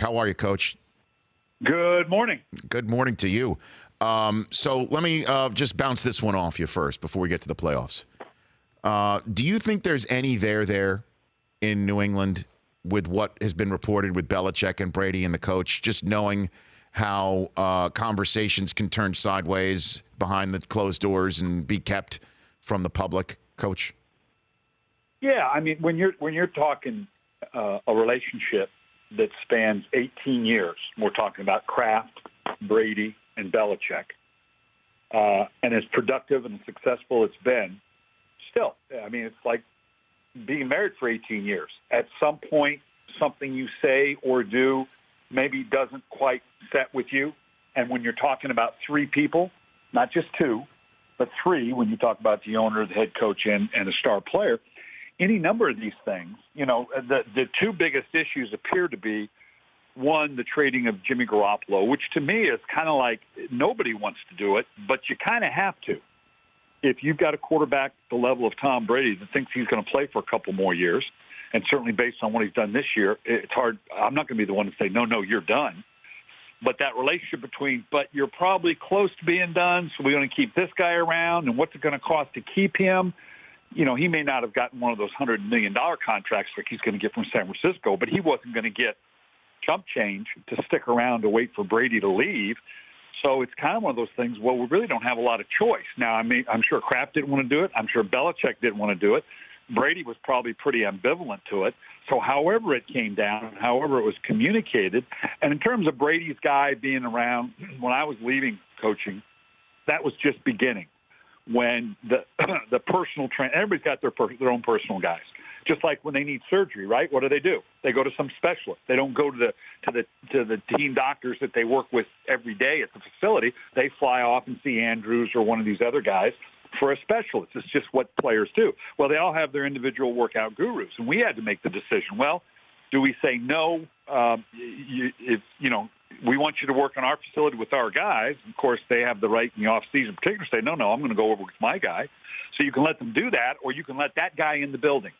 How are you, Coach? Good morning. Good morning to you. So let me just bounce this one off you first before we get to the playoffs. Do you think there's any there in New England with what has been reported with Belichick and Brady and the coach, just knowing how conversations can turn sideways behind the closed doors and be kept from the public, Coach? Yeah, I mean, when you're talking a relationship that spans 18 years, we're talking about Kraft, Brady, and Belichick, and as productive and successful it's been, still, I mean, it's like being married for 18 years. At some point, something you say or do maybe doesn't quite set with you. And when you're talking about three people, not just two, but three, when you talk about the owner, the head coach, and a star player, any number of these things, the two biggest issues appear to be, one, the trading of Jimmy Garoppolo, which to me is kind of like nobody wants to do it, but you kind of have to. If you've got a quarterback the level of Tom Brady that thinks he's going to play for a couple more years, and certainly based on what he's done this year, it's hard. I'm not going to be the one to say, no, you're done. But that relationship between, but you're probably close to being done, so we're going to keep this guy around, and what's it going to cost to keep him? He may not have gotten one of those $100 million contracts like he's going to get from San Francisco, but he wasn't going to get chump change to stick around to wait for Brady to leave. So it's kind of one of those things, well, we really don't have a lot of choice. Now, I mean, I'm sure Kraft didn't want to do it. I'm sure Belichick didn't want to do it. Brady was probably pretty ambivalent to it. So however it came down, however it was communicated, and in terms of Brady's guy being around, when I was leaving coaching, that was just beginning. When the personal everybody's got their own personal guys. Just like when they need surgery, right? What do? They go to some specialist. They don't go to the team doctors that they work with every day at the facility. They fly off and see Andrews or one of these other guys for a specialist. It's just what players do. Well, they all have their individual workout gurus, and we had to make the decision. Well, do we say no? We want you to work on our facility with our guys. Of course, they have the right in the off season, in particular, say no, I'm going to go over with my guy. So you can let them do that, or you can let that guy in the building.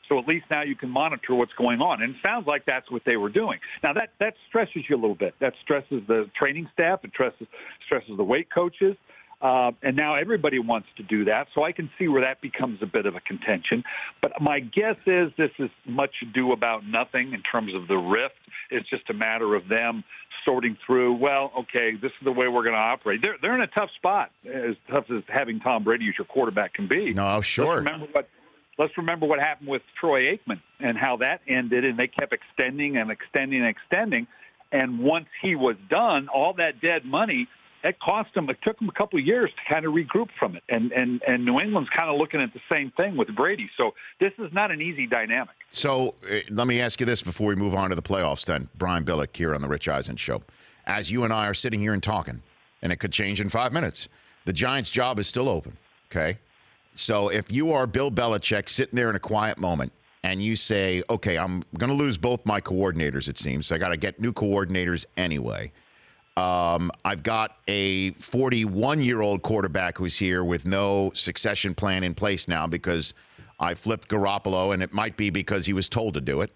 So at least now you can monitor what's going on. And it sounds like that's what they were doing. Now, that stresses you a little bit. That stresses the training staff. It stresses the weight coaches. And now everybody wants to do that. So I can see where that becomes a bit of a contention. But my guess is this is much ado about nothing in terms of the rift. It's just a matter of them sorting through, well, okay, this is the way we're going to operate. They're in a tough spot, as tough as having Tom Brady as your quarterback can be. No, sure. Let's remember what happened with Troy Aikman and how that ended, and they kept extending and extending and extending. And once he was done, all that dead money, it took them a couple of years to kind of regroup from it. And New England's kind of looking at the same thing with Brady. So this is not an easy dynamic. So let me ask you this before we move on to the playoffs then. Brian Billick here on the Rich Eisen Show. As you and I are sitting here and talking, and it could change in 5 minutes, the Giants' job is still open, okay? So if you are Bill Belichick sitting there in a quiet moment and you say, okay, I'm going to lose both my coordinators, it seems. So I got to get new coordinators anyway. I've got a 41-year-old quarterback who's here with no succession plan in place now because I flipped Garoppolo, and it might be because he was told to do it.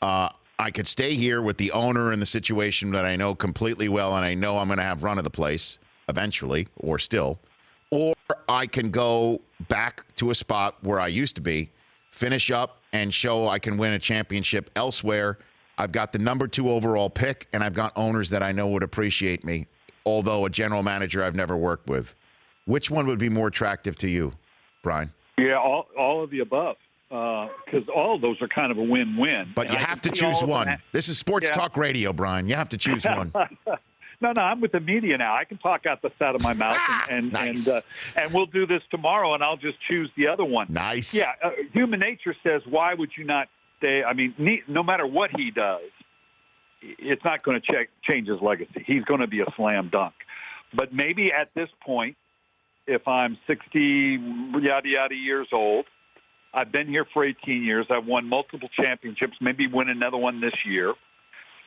I could stay here with the owner and the situation that I know completely well, and I know I'm going to have run of the place eventually or still. Or I can go back to a spot where I used to be, finish up, and show I can win a championship elsewhere. I've got the number 2 overall pick, and I've got owners that I know would appreciate me, although a general manager I've never worked with. Which one would be more attractive to you, Brian? Yeah, all of the above, because all of those are kind of a win-win. But you have to choose one. This is sports talk radio, Brian. You have to choose one. No, I'm with the media now. I can talk out the side of my mouth, and we'll do this tomorrow, and I'll just choose the other one. Nice. Yeah, human nature says, why would you not stay? I mean, no matter what he does, it's not going to change his legacy. He's going to be a slam dunk. But maybe at this point, if I'm 60, yada, yada years old, I've been here for 18 years. I've won multiple championships, maybe win another one this year.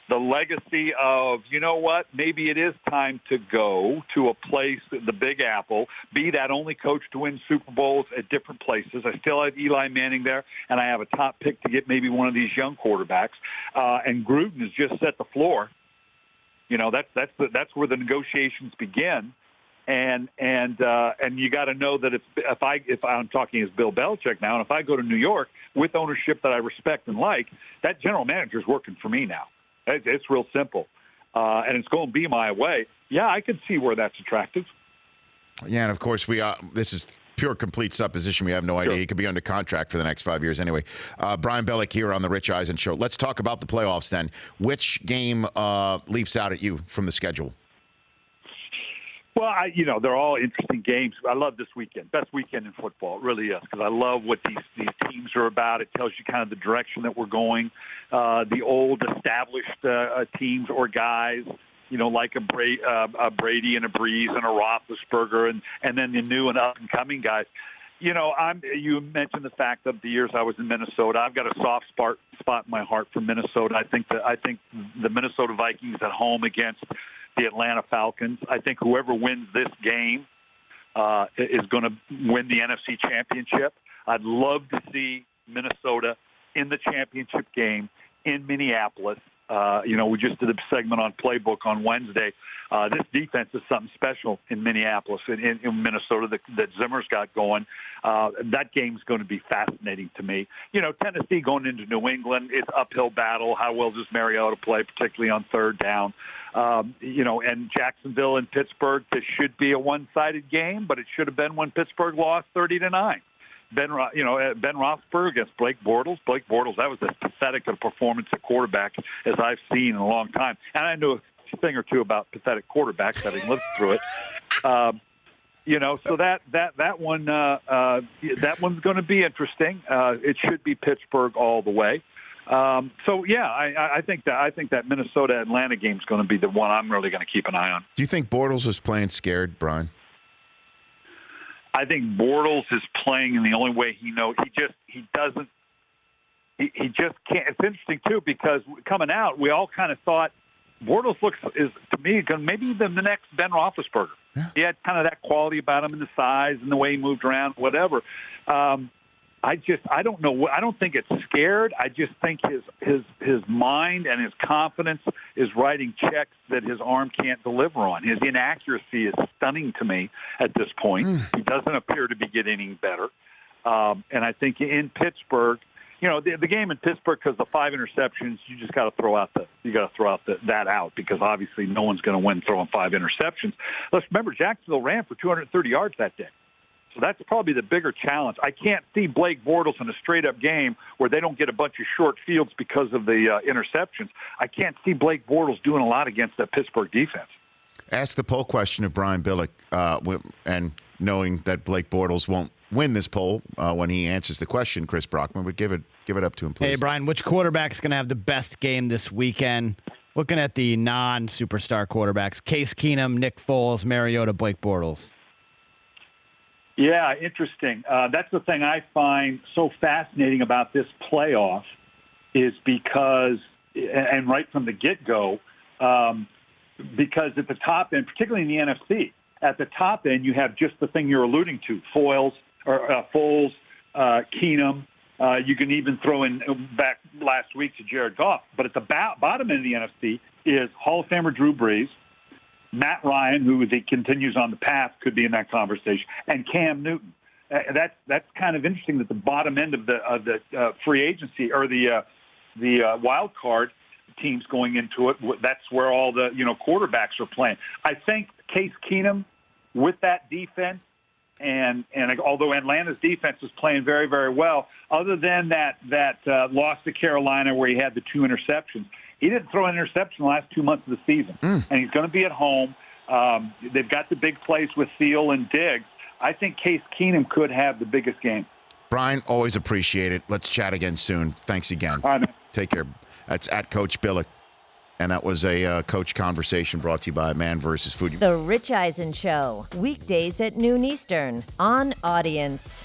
the legacy of, you know what, maybe it is time to go to a place, the Big Apple, be that only coach to win Super Bowls at different places. I still have Eli Manning there, and I have a top pick to get maybe one of these young quarterbacks. And Gruden has just set the floor. You know, that's where the negotiations begin. And you got to know that if I'm talking as Bill Belichick now, and if I go to New York with ownership that I respect and like, that general manager is working for me now. It's real simple, and it's going to be my way. Yeah, I could see where that's attractive. Yeah, and of course this is pure complete supposition. We have no idea. Sure. He could be under contract for the next 5 years anyway. Brian Billick here on the Rich Eisen Show. Let's talk about the playoffs then. Which game leaps out at you from the schedule? Well, they're all interesting games. I love this weekend. Best weekend in football. It really is, because I love what these teams are about. It tells you kind of the direction that we're going. The old established teams or guys, like a Brady and a Breeze and a Roethlisberger, and then the new and up-and-coming guys. You mentioned the fact of the years I was in Minnesota. I've got a soft spot in my heart for Minnesota. I think the Minnesota Vikings at home against the Atlanta Falcons. I think whoever wins this game is going to win the NFC Championship. I'd love to see Minnesota in the championship game in Minneapolis. We just did a segment on Playbook on Wednesday. This defense is something special in Minneapolis, in Minnesota, that Zimmer's got going. That game's going to be fascinating to me. Tennessee going into New England, it's uphill battle. How well does Mariota play, particularly on third down? And Jacksonville and Pittsburgh, this should be a one-sided game, but it should have been when Pittsburgh lost 30-9. Ben Roethlisberger against Blake Bortles. Blake Bortles, that was as pathetic a performance at quarterback as I've seen in a long time. And I knew a thing or two about pathetic quarterbacks, having lived through it. So that one's going to be interesting. It should be Pittsburgh all the way. I think that Minnesota Atlanta game is going to be the one I'm really going to keep an eye on. Do you think Bortles is playing scared, Brian? I think Bortles is playing in the only way he knows. He just can't. It's interesting too, because coming out, we all kind of thought Bortles is to me maybe the next Ben Roethlisberger. Yeah. He had kind of that quality about him, and the size and the way he moved around, whatever. I don't know. I don't think it's scared. I just think his mind and his confidence is writing checks that his arm can't deliver on. His inaccuracy is stunning to me at this point. He doesn't appear to be getting any better. And I think in Pittsburgh, the game in Pittsburgh, because the 5 interceptions, you just got to throw out that out, because obviously no one's going to win throwing 5 interceptions. Let's remember, Jacksonville ran for 230 yards that day. So that's probably the bigger challenge. I can't see Blake Bortles in a straight-up game where they don't get a bunch of short fields because of the interceptions. I can't see Blake Bortles doing a lot against that Pittsburgh defense. Ask the poll question of Brian Billick, and knowing that Blake Bortles won't win this poll, when he answers the question, Chris Brockman would give it up to him, please. Hey, Brian, which quarterback's going to have the best game this weekend? Looking at the non-superstar quarterbacks, Case Keenum, Nick Foles, Mariota, Blake Bortles. Yeah, interesting. That's the thing I find so fascinating about this playoff, is because, and right from the get-go, because at the top end, particularly in the NFC, at the top end you have just the thing you're alluding to, Foles, Keenum. You can even throw in back last week to Jared Goff. But at the bottom end of the NFC is Hall of Famer Drew Brees, Matt Ryan, who, if he continues on the path, could be in that conversation, and Cam Newton. That's kind of interesting that the bottom end of the free agency, or the wild card teams going into it, that's where all the quarterbacks are playing. I think Case Keenum with that defense, and although Atlanta's defense is playing very, very well, other than that loss to Carolina where he had the 2 interceptions, he didn't throw an interception the last 2 months of the season. And he's going to be at home. They've got the big plays with Thiel and Diggs. I think Case Keenum could have the biggest game. Brian, always appreciate it. Let's chat again soon. Thanks again. All right, man. Take care. That's at Coach Billick. And that was a coach conversation brought to you by Man vs. Food. The Rich Eisen Show, weekdays at noon Eastern on Audience.